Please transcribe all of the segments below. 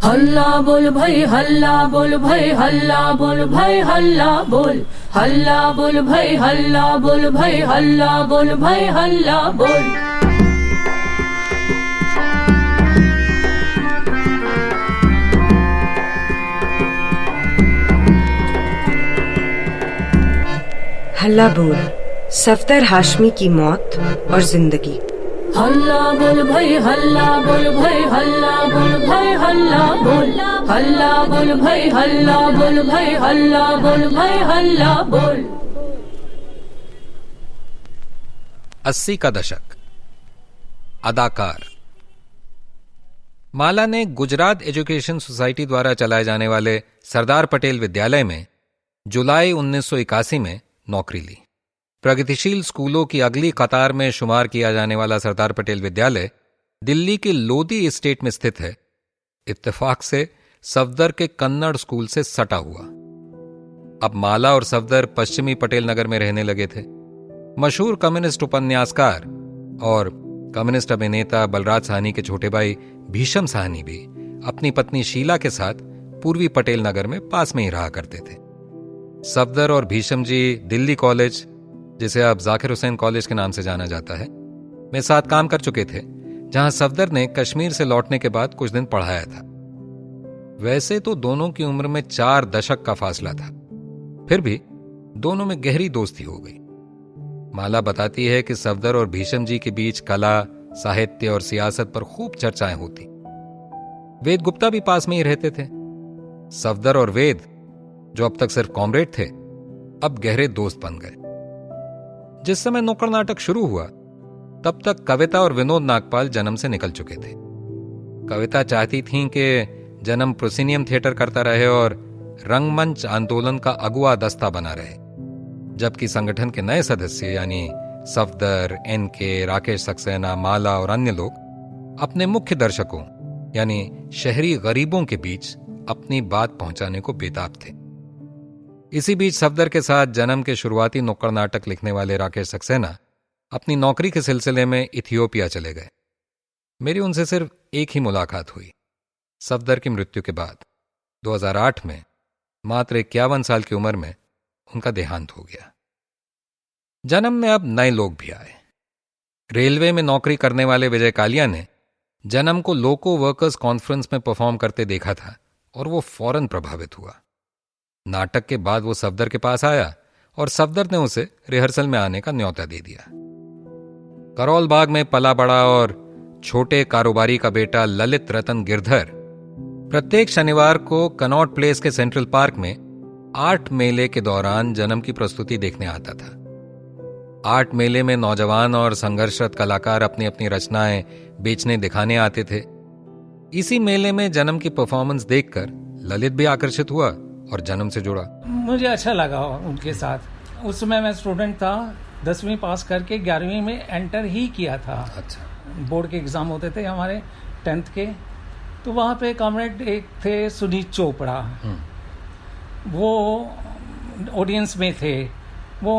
हल्ला बोल भाई हल्ला बोल भाई हल्ला बोल भाई हल्ला बोल, हल्ला बोल भाई हल्ला बोल भाई हल्ला बोल भाई हल्ला बोल। हल्ला बोल, सफदर हाशमी की मौत और जिंदगी। हल्ला बोल भाई हल्ला बोल भाई हल्ला बोल भाई हल्ला बोल, हल्ला बोल भाई हल्ला बोल भाई हल्ला बोल भाई हल्ला बोल। 80 का दशक। अदाकार माला ने गुजरात एजुकेशन सोसाइटी द्वारा चलाए जाने वाले सरदार पटेल विद्यालय में जुलाई 1981 में नौकरी ली। प्रगतिशील स्कूलों की अगली कतार में शुमार किया जाने वाला सरदार पटेल विद्यालय दिल्ली के लोधी एस्टेट में स्थित है। इत्तेफाक से सफदर के कन्नड़ स्कूल से सटा हुआ। अब माला और सफदर पश्चिमी पटेल नगर में रहने लगे थे। मशहूर कम्युनिस्ट उपन्यासकार और कम्युनिस्ट अभिनेता बलराज साहनी के छोटे भाई भीषम साहनी भी अपनी पत्नी शीला के साथ पूर्वी पटेल नगर में पास में ही रहा करते थे। सफदर और भीषम जी दिल्ली कॉलेज, जिसे अब जाकिर हुसैन कॉलेज के नाम से जाना जाता है, में साथ काम कर चुके थे, जहां सफदर ने कश्मीर से लौटने के बाद कुछ दिन पढ़ाया था। वैसे तो दोनों की उम्र में 4 दशक का फासला था, फिर भी दोनों में गहरी दोस्ती हो गई। माला बताती है कि सफदर और भीषम जी के बीच कला, साहित्य और सियासत पर खूब चर्चाएं होती। वेद गुप्ता भी पास में ही रहते थे। सफदर और वेद, जो अब तक सिर्फ कॉमरेड थे, अब गहरे दोस्त बन गए। जिस समय नुक्कड़ नाटक शुरू हुआ तब तक कविता और विनोद नागपाल जन्म से निकल चुके थे। कविता चाहती थीं कि जन्म प्रोसिनियम थिएटर करता रहे और रंगमंच आंदोलन का अगुआ दस्ता बना रहे, जबकि संगठन के नए सदस्य यानी सफदर, एनके, राकेश सक्सेना, माला और अन्य लोग अपने मुख्य दर्शकों यानी शहरी गरीबों के बीच अपनी बात पहुंचाने को बेताब थे। इसी बीच सफदर के साथ जन्म के शुरुआती नुक्कड़ नाटक लिखने वाले राकेश सक्सेना अपनी नौकरी के सिलसिले में इथियोपिया चले गए। मेरी उनसे सिर्फ एक ही मुलाकात हुई, सफदर की मृत्यु के बाद 2008 में मात्र 51 साल की उम्र में उनका देहांत हो गया। जन्म में अब नए लोग भी आए। रेलवे में नौकरी करने वाले विजय कालिया ने जन्म को लोको वर्कर्स कॉन्फ्रेंस में परफॉर्म करते देखा था और वो फौरन प्रभावित हुआ। नाटक के बाद वो सफदर के पास आया और सफदर ने उसे रिहर्सल में आने का न्योता दे दिया। करोल बाग में पला बड़ा और छोटे कारोबारी का बेटा ललित रतन गिरधर प्रत्येक शनिवार को कनॉट प्लेस के सेंट्रल पार्क में आर्ट मेले के दौरान जन्म की प्रस्तुति देखने आता था। आर्ट मेले में नौजवान और संघर्षरत कलाकार अपनी अपनी रचनाएं बेचने दिखाने आते थे। इसी मेले में जन्म की परफॉर्मेंस देखकर ललित भी आकर्षित हुआ और जन्म से जुड़ा। मुझे अच्छा लगा उनके साथ। उस समय मैं स्टूडेंट था, 10वीं पास करके 11वीं में एंटर ही किया था। अच्छा। बोर्ड के एग्जाम होते थे हमारे 10th के, तो वहाँ पे कॉमरेड एक थे सुनीत चोपड़ा, वो ऑडियंस में थे। वो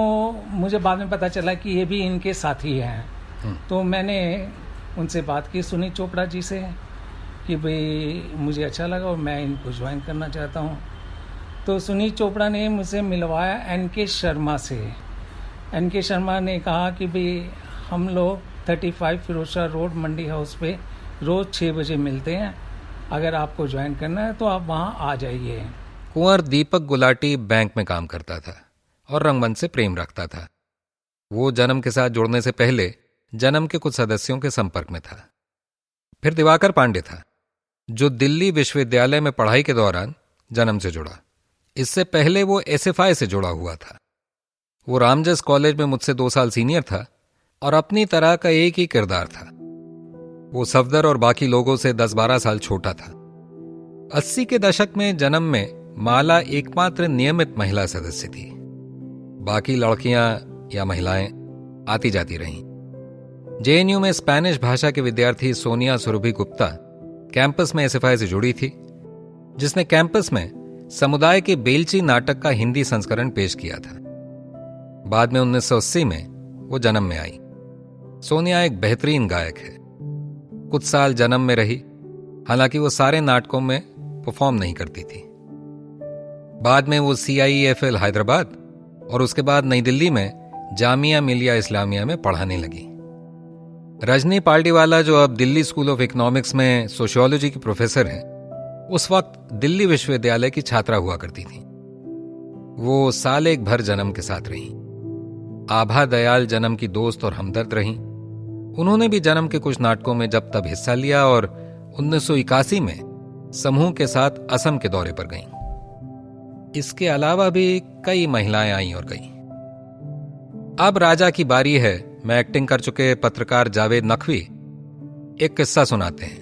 मुझे बाद में पता चला कि ये भी इनके साथी हैं। तो मैंने उनसे बात की सुनीत चोपड़ा जी से कि भाई मुझे अच्छा लगा और मैं इनको ज्वाइन करना चाहता हूँ। तो सुनीत चोपड़ा ने मुझसे मिलवाया एनके शर्मा से। एनके शर्मा ने कहा कि भाई हम लोग 35 फिरोजशाह रोड मंडी हाउस पे रोज़ 6 बजे मिलते हैं, अगर आपको ज्वाइन करना है तो आप वहाँ आ जाइए। कुंवर दीपक गुलाटी बैंक में काम करता था और रंगमंच से प्रेम रखता था। वो जन्म के साथ जुड़ने से पहले जन्म के कुछ सदस्यों के संपर्क में था। फिर दिवाकर पांडे था, जो दिल्ली विश्वविद्यालय में पढ़ाई के दौरान जन्म से जुड़ा। इससे पहले वो एसएफआई से जुड़ा हुआ था। वो रामजस कॉलेज में मुझसे 2 साल सीनियर था और अपनी तरह का एक ही किरदार था। वो सफदर और बाकी लोगों से 10-12 साल छोटा था। 80 के दशक में जन्म में माला एकमात्र नियमित महिला सदस्य थी। बाकी लड़कियां या महिलाएं आती जाती रहीं। जेएनयू में स्पेनिश भाषा के विद्यार्थी सोनिया सुरभि गुप्ता कैंपस में एसएफआई से जुड़ी थी, जिसने कैंपस में समुदाय के बेलची नाटक का हिंदी संस्करण पेश किया था। बाद में 1980 में वो जन्म में आई। सोनिया एक बेहतरीन गायक है। कुछ साल जन्म में रही, हालांकि वो सारे नाटकों में परफॉर्म नहीं करती थी। बाद में वो CIEFL हैदराबाद और उसके बाद नई दिल्ली में जामिया मिलिया इस्लामिया में पढ़ाने लगी। रजनी पाल्टीवाला, जो अब दिल्ली स्कूल ऑफ इकोनॉमिक्स में सोशियोलॉजी की प्रोफेसर हैं, उस वक्त दिल्ली विश्वविद्यालय की छात्रा हुआ करती थी। वो साल एक भर जन्म के साथ रहीं। आभा दयाल जन्म की दोस्त और हमदर्द रहीं। उन्होंने भी जन्म के कुछ नाटकों में जब तब हिस्सा लिया और 1981 में समूह के साथ असम के दौरे पर गईं। इसके अलावा भी कई महिलाएं आईं और गईं। अब राजा की बारी है। मैं एक्टिंग कर चुके पत्रकार जावेद नकवी एक किस्सा सुनाते हैं।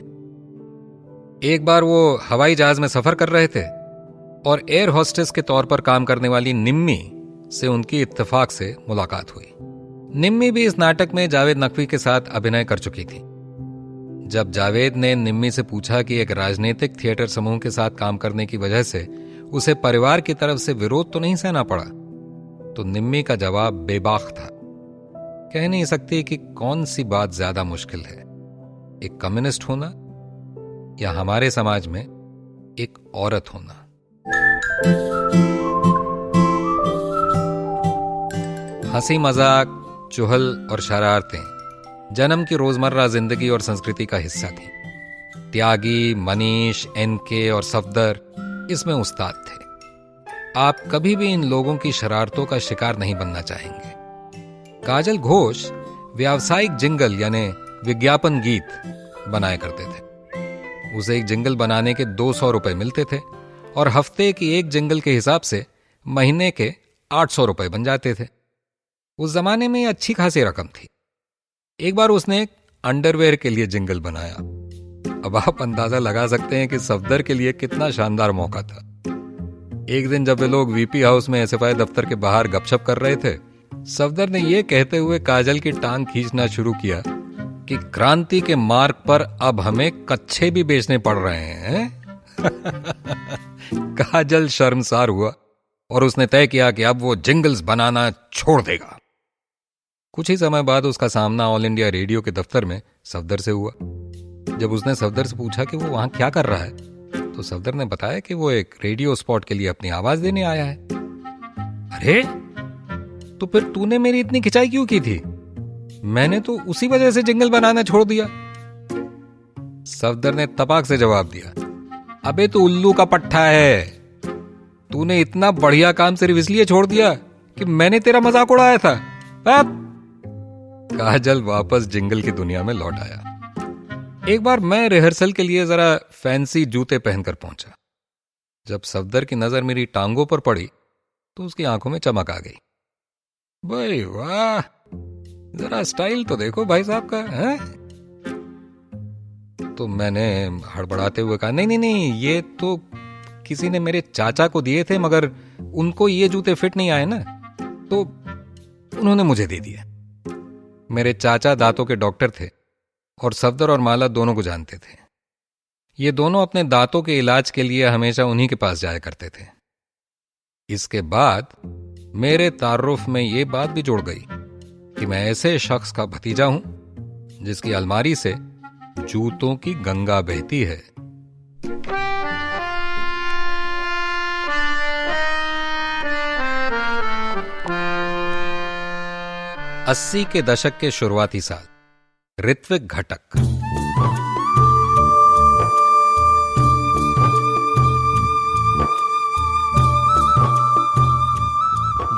एक बार वो हवाई जहाज में सफर कर रहे थे और एयर होस्टेस के तौर पर काम करने वाली निम्मी से उनकी इत्तेफाक से मुलाकात हुई। निम्मी भी इस नाटक में जावेद नकवी के साथ अभिनय कर चुकी थी। जब जावेद ने निम्मी से पूछा कि एक राजनीतिक थिएटर समूह के साथ काम करने की वजह से उसे परिवार की तरफ से विरोध तो नहीं सहना पड़ा, तो निम्मी का जवाब बेबाक था। कह नहीं सकती कि कौन सी बात ज्यादा मुश्किल है, एक कम्युनिस्ट होना या हमारे समाज में एक औरत होना। हंसी मजाक, चुहल और शरारतें जन्म की रोजमर्रा जिंदगी और संस्कृति का हिस्सा थी। त्यागी, मनीष, NK और सफदर इसमें उस्ताद थे। आप कभी भी इन लोगों की शरारतों का शिकार नहीं बनना चाहेंगे। काजल घोष व्यावसायिक जिंगल यानी विज्ञापन गीत बनाया करते थे। उसे एक जिंगल बनाने के 200 रुपए मिलते थे और हफ्ते की एक जिंगल के हिसाब से महीने के 800 रुपए बन जाते थे। उस जमाने में अच्छी खासी रकम थी। एक बार उसने एक अंडरवेयर के लिए जिंगल बनाया। अब आप अंदाजा लगा सकते हैं कि सफदर के लिए कितना शानदार मौका था। एक दिन जब वे लोग VP हाउस में SFI दफ्तर के बाहर गपशप कर रहे थे, सफदर ने यह कहते हुए काजल की टांग खींचना शुरू किया कि क्रांति के मार्ग पर अब हमें कच्छे भी बेचने पड़ रहे हैं। काजल शर्मसार हुआ और उसने तय किया कि अब वो जिंगल्स बनाना छोड़ देगा। कुछ ही समय बाद उसका सामना ऑल इंडिया रेडियो के दफ्तर में सफदर से हुआ। जब उसने सफदर से पूछा कि वो वहां क्या कर रहा है, तो सफदर ने बताया कि वो एक रेडियो स्पॉट के लिए अपनी आवाज देने आया है। अरे, तो फिर तूने मेरी इतनी खिंचाई क्यों की थी? मैंने तो उसी वजह से जिंगल बनाना छोड़ दिया। सफदर ने तपाक से जवाब दिया, अबे तू उल्लू का पट्टा है। तूने इतना बढ़िया काम सिर्फ इसलिए छोड़ दिया कि मैंने तेरा मजाक उड़ाया था। अब काजल वापस जिंगल की दुनिया में लौट आया। एक बार मैं रिहर्सल के लिए जरा फैंसी जूते पहनकर पहुंचा। जब सफदर की नजर मेरी टांगों पर पड़ी तो उसकी आंखों में चमक आ गई। भाई वाह, जरा स्टाइल तो देखो भाई साहब का है। तो मैंने हड़बड़ाते हुए कहा, नहीं, ये तो किसी ने मेरे चाचा को दिए थे, मगर उनको ये जूते फिट नहीं आए ना, तो उन्होंने मुझे दे दिए। मेरे चाचा दांतों के डॉक्टर थे और सफदर और माला दोनों को जानते थे। ये दोनों अपने दांतों के इलाज के लिए हमेशा उन्हीं के पास जाया करते थे। इसके बाद मेरे तारुफ में ये बात भी जुड़ गई कि मैं ऐसे शख्स का भतीजा हूं जिसकी अलमारी से जूतों की गंगा बहती है। अस्सी के दशक के शुरुआती साल, ऋत्विक घटक।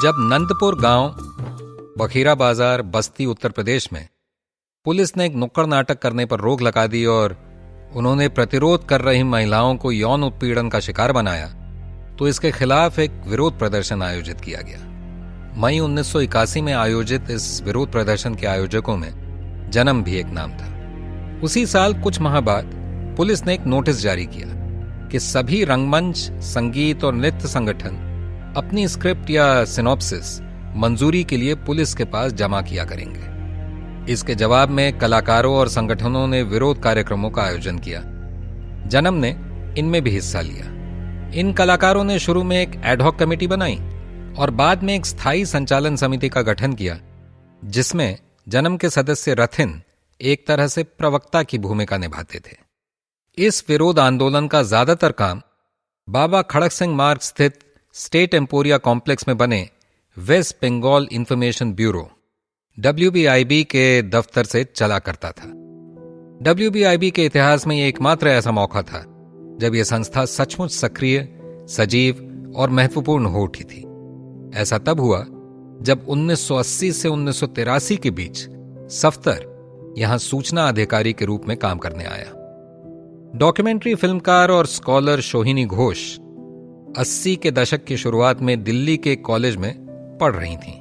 जब नंदपुर गांव, बखीरा बाजार, बस्ती, उत्तर प्रदेश में पुलिस ने एक नुक्कड़ नाटक करने पर रोक लगा दी और उन्होंने प्रतिरोध कर रही महिलाओं को यौन उत्पीड़न का शिकार बनाया, तो इसके खिलाफ एक विरोध प्रदर्शन आयोजित किया गया। मई 1981 में आयोजित इस विरोध प्रदर्शन के आयोजकों में जन्म भी एक नाम था। उसी साल कुछ माह बाद पुलिस ने एक नोटिस जारी किया कि सभी रंगमंच, संगीत और नृत्य संगठन अपनी स्क्रिप्ट या सिनॉप्सिस मंजूरी के लिए पुलिस के पास जमा किया करेंगे। इसके जवाब में कलाकारों और संगठनों ने विरोध कार्यक्रमों का आयोजन किया। जन्म ने इनमें भी हिस्सा लिया। इन कलाकारों ने शुरू में एक एडहॉक कमेटी बनाई और बाद में एक स्थायी संचालन समिति का गठन किया, जिसमें जन्म के सदस्य रथिन एक तरह से प्रवक्ता की भूमिका निभाते थे। इस विरोध आंदोलन का ज्यादातर काम बाबा खड़क सिंह मार्ग स्थित स्टेट एम्पोरिया कॉम्प्लेक्स में बने West Bengal information bureau WBIB के दफ्तर से चला करता था। WBIB के इतिहास में यह एकमात्र ऐसा मौका था जब यह संस्था सचमुच सक्रिय, सजीव और महत्वपूर्ण हो उठी थी। ऐसा तब हुआ जब 1980 से 1983 के बीच सफ्तर यहां सूचना अधिकारी के रूप में काम करने आया। डॉक्यूमेंट्री फिल्मकार और स्कॉलर सोहिनी घोष 80 के दशक की शुरुआत में दिल्ली के कॉलेज में पढ़ रही थीं।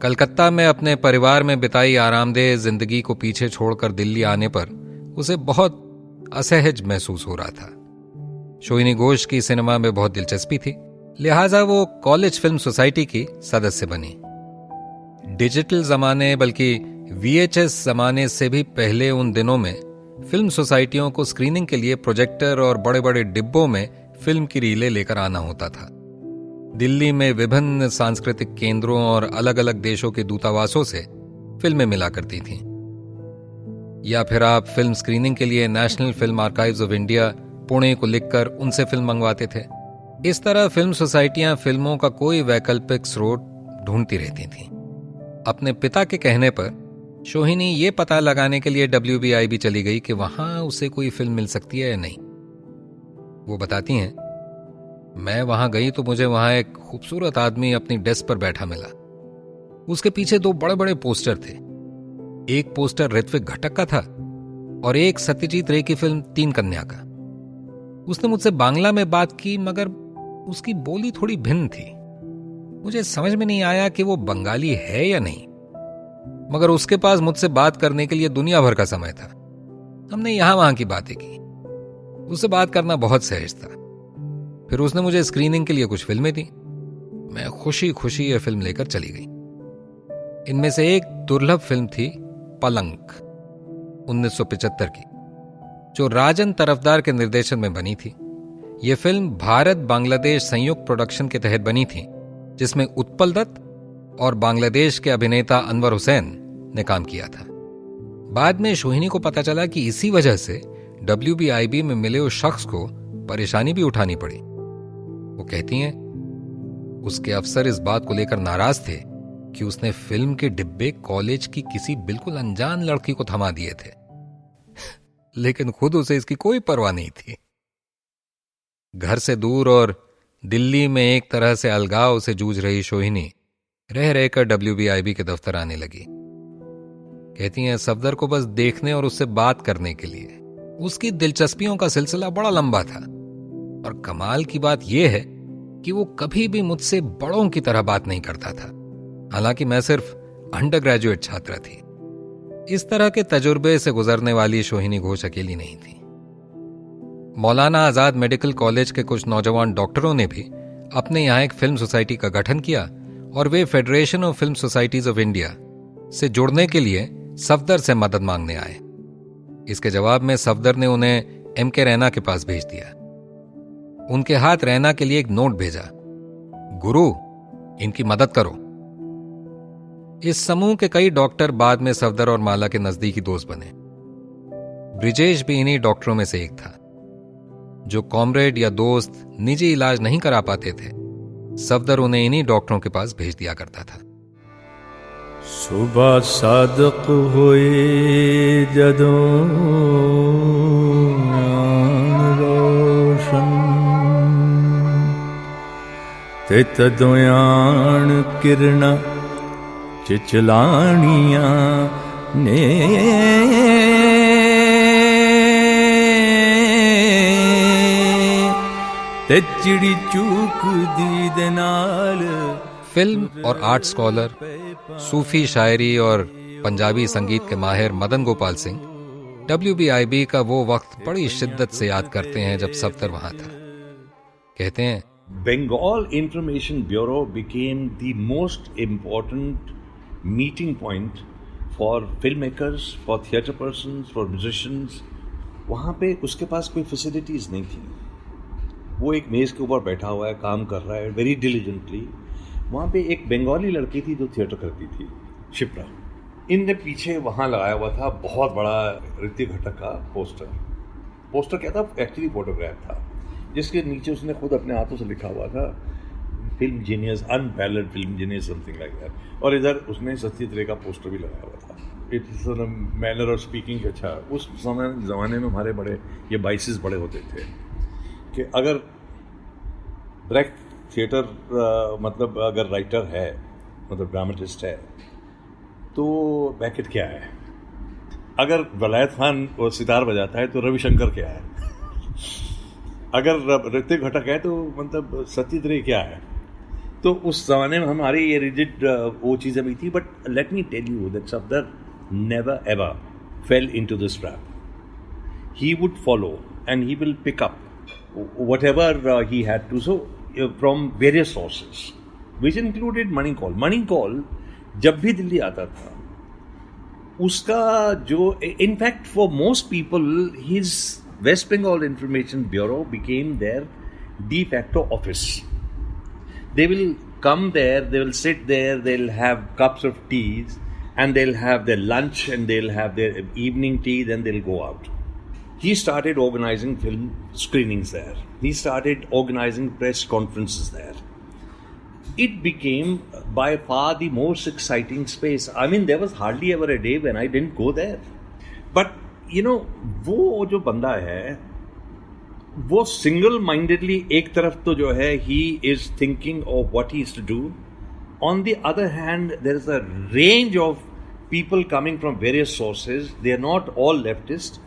कलकत्ता में अपने परिवार में बिताई आरामदेह जिंदगी को पीछे छोड़कर दिल्ली आने पर उसे बहुत असहज महसूस हो रहा था। सोहिनी घोष की सिनेमा में बहुत दिलचस्पी थी, लिहाजा वो कॉलेज फिल्म सोसाइटी की सदस्य बनी। डिजिटल जमाने बल्कि VHS जमाने से भी पहले उन दिनों में फिल्म सोसाइटियों को स्क्रीनिंग के लिए प्रोजेक्टर और बड़े बड़े डिब्बों में फिल्म की रीलें लेकर आना होता था। दिल्ली में विभिन्न सांस्कृतिक केंद्रों और अलग अलग देशों के दूतावासों से फिल्में मिला करती थीं। या फिर आप फिल्म स्क्रीनिंग के लिए national film archives of India Pune को लिखकर उनसे फिल्म मंगवाते थे। इस तरह फिल्म सोसाइटियां फिल्मों का कोई वैकल्पिक स्रोत ढूंढती रहती थीं। अपने पिता के कहने पर सोहिनी ये पता लगाने के लिए WBIB चली गई कि वहां उसे कोई फिल्म मिल सकती है या नहीं। वो बताती हैं, मैं वहां गई तो मुझे वहां एक खूबसूरत आदमी अपनी डेस्क पर बैठा मिला। उसके पीछे 2 बड़े बड़े पोस्टर थे। एक पोस्टर ऋत्विक घटक का था और एक सत्यजीत रे की फिल्म 3 कन्या का। उसने मुझसे बांग्ला में बात की, मगर उसकी बोली थोड़ी भिन्न थी। मुझे समझ में नहीं आया कि वो बंगाली है या नहीं, मगर उसके पास मुझसे बात करने के लिए दुनिया भर का समय था। हमने यहां वहां की बातें की। उससे बात करना बहुत सहज था। फिर उसने मुझे स्क्रीनिंग के लिए कुछ फिल्में दी। मैं खुशी खुशी यह फिल्म लेकर चली गई। इनमें से एक दुर्लभ फिल्म थी पलंक 1975 की, जो राजन तरफदार के निर्देशन में बनी थी। यह फिल्म भारत बांग्लादेश संयुक्त प्रोडक्शन के तहत बनी थी, जिसमें उत्पल दत्त और बांग्लादेश के अभिनेता अनवर हुसैन ने काम किया था। बाद में सोहिनी को पता चला कि इसी वजह से WBIB में मिले उस शख्स को परेशानी भी उठानी पड़ी। वो कहती हैं, उसके अफसर इस बात को लेकर नाराज थे कि उसने फिल्म के डिब्बे कॉलेज की किसी बिल्कुल अनजान लड़की को थमा दिए थे, लेकिन खुद उसे इसकी कोई परवाह नहीं थी। घर से दूर और दिल्ली में एक तरह से अलगाव से जूझ रही सोहिनी रह रहकर WBIB के दफ्तर आने लगी। कहती हैं, सफदर को बस देखने और उससे बात करने के लिए उसकी दिलचस्पियों का सिलसिला बड़ा लंबा था। और कमाल की बात यह है कि वो कभी भी मुझसे बड़ों की तरह बात नहीं करता था, हालांकि मैं सिर्फ अंडर ग्रेजुएट छात्रा थी। इस तरह के तजुर्बे से गुजरने वाली सोहिनी घोष अकेली नहीं थी। मौलाना आजाद मेडिकल कॉलेज के कुछ नौजवान डॉक्टरों ने भी अपने यहां एक फिल्म सोसाइटी का गठन किया और वे federation of film societies of India से जुड़ने के लिए सफदर से मदद मांगने आए। इसके जवाब में सफदर ने उन्हें MK रैना के पास भेज दिया। उनके हाथ रैना के लिए एक नोट भेजा, गुरु इनकी मदद करो। इस समूह के कई डॉक्टर बाद में सफदर और माला के नजदीकी दोस्त बने। ब्रिजेश भी इन्हीं डॉक्टरों में से एक था। जो कॉमरेड या दोस्त निजी इलाज नहीं करा पाते थे, सफदर उन्हें इन्हीं डॉक्टरों के पास भेज दिया करता था। सुबह सादक होए जदों रोशन ते तदों आण किरणा चिचलानियां ने ते चिड़ी चूक दी दे नाल। फिल्म और आर्ट स्कॉलर, सूफी शायरी और पंजाबी संगीत के माहिर मदन गोपाल सिंह WBIB का वो वक्त बड़ी शिद्दत से याद करते हैं जब सफदर वहां था। कहते हैं, Bengal Information Bureau became the most important meeting point for filmmakers, for theatre persons, for musicians. वहाँ पे उसके पास कोई फैसिलिटीज नहीं थी। वो एक मेज के ऊपर बैठा हुआ है, काम कर रहा है वेरी डिलीजेंटली। वहाँ पे एक बंगाली लड़की थी जो थिएटर करती थी, शिप्रा। इनने पीछे वहाँ लगाया हुआ था बहुत बड़ा ऋत्विक घटक का पोस्टर। पोस्टर क्या था? एक्चुअली फोटोग्राफ था। जिसके नीचे उसने खुद अपने हाथों से लिखा हुआ था, film genius, unparalleled film genius, something like that. और इधर उसने सत्यजित रे का पोस्टर भी लगाया हुआ था। It's manner of speaking. अच्छा, उस ज़माने में हमारे बड़े ये बाइसेस बड़े होते थे कि अगर ब्रेक्ट थिएटर मतलब अगर राइटर है, मतलब ड्रामेटिस्ट है, तो बैकेट क्या है? अगर वलायत खान वो सितार बजाता है तो रविशंकर क्या है? अगर ऋतिक घटक है तो मतलब सत्यजित रे क्या है? तो उस ज़माने में हमारी ये रिजिड वो चीज़ें भी थी। But let me tell you that Safdar never ever fell into this trap. He would follow and he will pick up whatever he had to, so from various sources, which included Money Call. Money Call जब भी दिल्ली आता था, उसका जो, in fact for most people, his West Bengal Information Bureau became their de facto office. They will come there, they will sit there, they'll have cups of teas, and they'll have their lunch and they'll have their evening tea, then they'll go out. He started organizing film screenings there. He started organizing press conferences there. It became by far the most exciting space. I mean, there was hardly ever a day when I didn't go there. But, you know, वो जो बंदा है, वो single mindedly एक तरफ तो जो है, he is thinking of what he is to do. On the other hand, there is a range of people coming from various sources. They are not all leftist.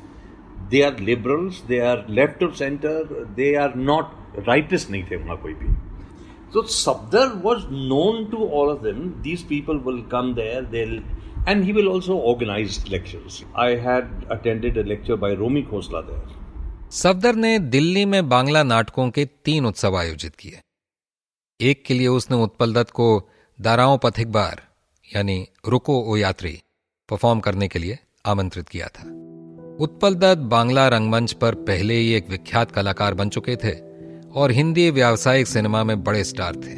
They are liberals. They are left of center. They are not rightist. नहीं थे वहाँ कोई भी. So Safdar was known to all of them. These people will come there. And he will also organize lectures. I had attended a lecture by Romi Khosla there. Safdar ने दिल्ली में बांग्ला नाटकों के 3 उत्सव आयोजित किए। एक के लिए उसने उत्पल दत्त को दाराओं पथिक बार यानी रुको ओ यात्री परफॉर्म करने के लिए आमंत्रित किया था। उत्पल दत्त बांग्ला रंगमंच पर पहले ही एक विख्यात कलाकार बन चुके थे और हिंदी व्यावसायिक सिनेमा में बड़े स्टार थे,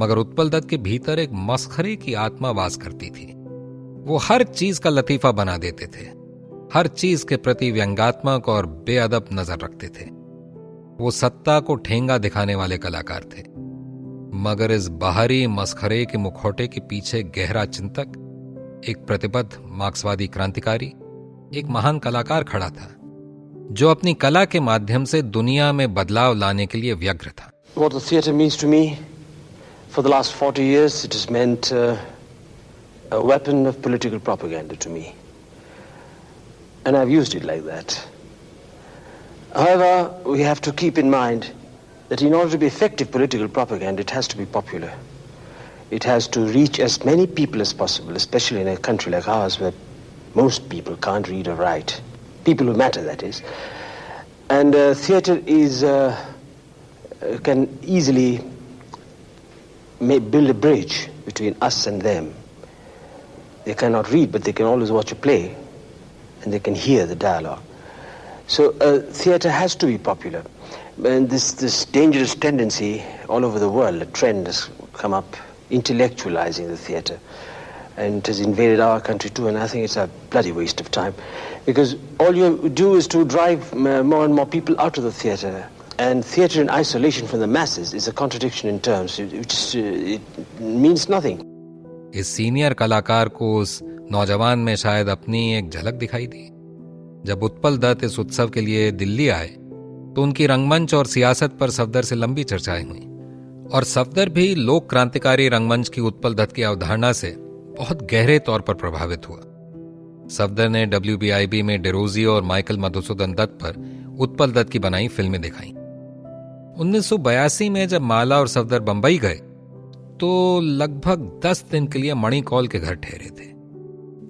मगर उत्पल दत्त के भीतर एक मस्खरे की आत्मा वास करती थी। वो हर चीज का लतीफा बना देते थे, हर चीज के प्रति व्यंग्यात्मक और बेअदब नजर रखते थे। वो सत्ता को ठेंगा दिखाने वाले कलाकार थे, मगर इस बाहरी मस्खरे के मुखौटे के पीछे गहरा चिंतक, एक प्रतिबद्ध मार्क्सवादी क्रांतिकारी, एक महान कलाकार खड़ा था जो अपनी कला के माध्यम से दुनिया में बदलाव लाने के लिए व्यग्र था। What the theatre means to me, for the last 40 years, it has meant a weapon of political propaganda to me, and I've used it like that. However, we have to keep in mind that in order to be effective political propaganda, it has to be popular. It has to reach as many people as possible, especially in a country like ours where most people can't read or write. People who matter, that is. And theatre can easily build a bridge between us and them. They cannot read, but they can always watch a play, and they can hear the dialogue. So theatre has to be popular. And this dangerous tendency all over the world, a trend has come up, intellectualizing the theatre, and it has invaded our country too, and I think it's a bloody waste of time, because all you do is to drive more and more people out of the theatre, and theatre in isolation from the masses is a contradiction in terms. It means nothing. इस senior कलाकार को उस नौजवान में शायद अपनी एक झलक दिखाई दी। जब उत्पल दत्त इस उत्सव के लिए दिल्ली आए तो उनकी रंगमंच और सियासत पर सफदर से लंबी चर्चाएं हुई, और सफदर भी लोक क्रांतिकारी रंगमंच की उत्पल दत्त की अवधारणा से बहुत गहरे तौर पर प्रभावित हुआ। सफदर ने WBIB में डेरोजी और माइकल मधुसूदन दत्त पर उत्पल दत्त की बनाई फिल्में दिखाई। 1982 में जब माला और सफदर बंबई गए तो लगभग 10 दिन के लिए मणि कौल के घर ठहरे थे।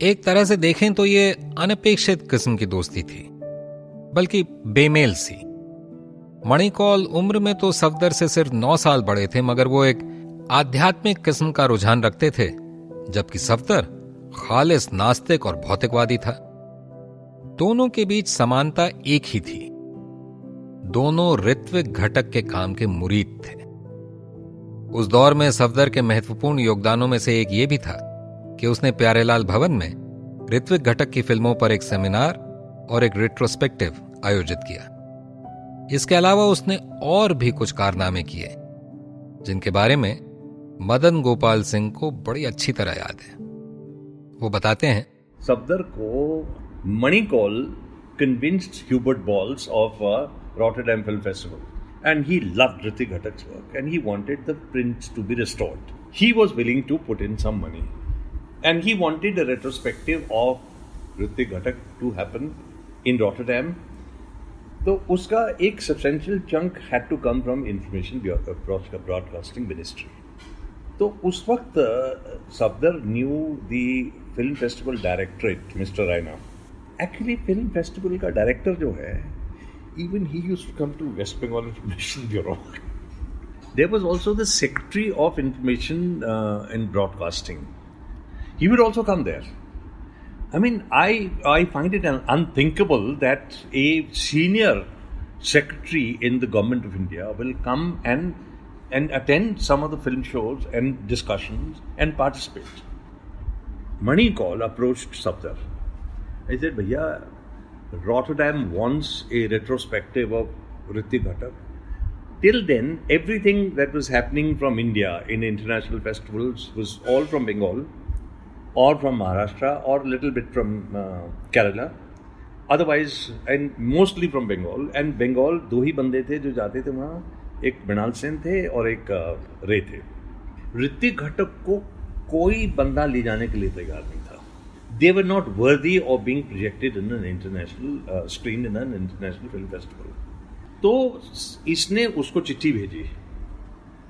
एक तरह से देखें तो ये अनपेक्षित किस्म की दोस्ती थी, बल्कि बेमेल सी। मणि कौल उम्र में तो सफदर से सिर्फ 9 साल बड़े थे, मगर वो एक आध्यात्मिक किस्म का रुझान रखते थे, जबकि सफदर खालिस नास्तिक और भौतिकवादी था। दोनों के बीच समानता एक ही थी, दोनों ऋत्विक घटक के काम के मुरीद थे। उस दौर में सफदर के महत्वपूर्ण योगदानों में से एक ये भी था कि उसने प्यारेलाल भवन में ऋत्विक घटक की फिल्मों पर एक सेमिनार और एक रिट्रोस्पेक्टिव आयोजित किया। इसके अलावा उसने और भी कुछ कारनामे किए जिनके बारे में मदन गोपाल सिंह को बड़ी अच्छी तरह याद है। वो बताते हैं, सफदर को मणि Kaul convinced Hubert Balls of Rotterdam Film Festival, and he loved Hrithik Ghatak's work and he wanted the prints to be restored. He was willing to put in some money and he wanted a retrospective of Hrithik Ghatak to happen in Rotterdam. तो उसका एक substantial chunk had to come from Information Broadcasting Ministry. तो उस वक्त Safdar knew the Film Festival Directorate, Mr. Raina. Actually, Film Festival का director जो है, even he used to come to West Bengal Information Bureau. There was also the Secretary of Information and Broadcasting. He would also come there. I mean, I find it unthinkable that a senior secretary in the government of India will come and attend some of the film shows and discussions and participate. Mani Kaul approached Safdar. I said, Bhaiya, Rotterdam wants a retrospective of Hrithik Ghatak. Till then, everything that was happening from India in international festivals was all from Bengal or from Maharashtra or a little bit from Kerala. Otherwise, and mostly from Bengal. And Bengal, दो ही बंदे थे जो जाते थे वहाँ, एक मृणाल सेन थे और एक रे थे. ऋतिक घटक को कोई बंदा ले जाने के लिए तैयार नहीं था. They were not worthy of being projected in an international screen in an international film festival. तो इसने उसको चिट्ठी भेजी.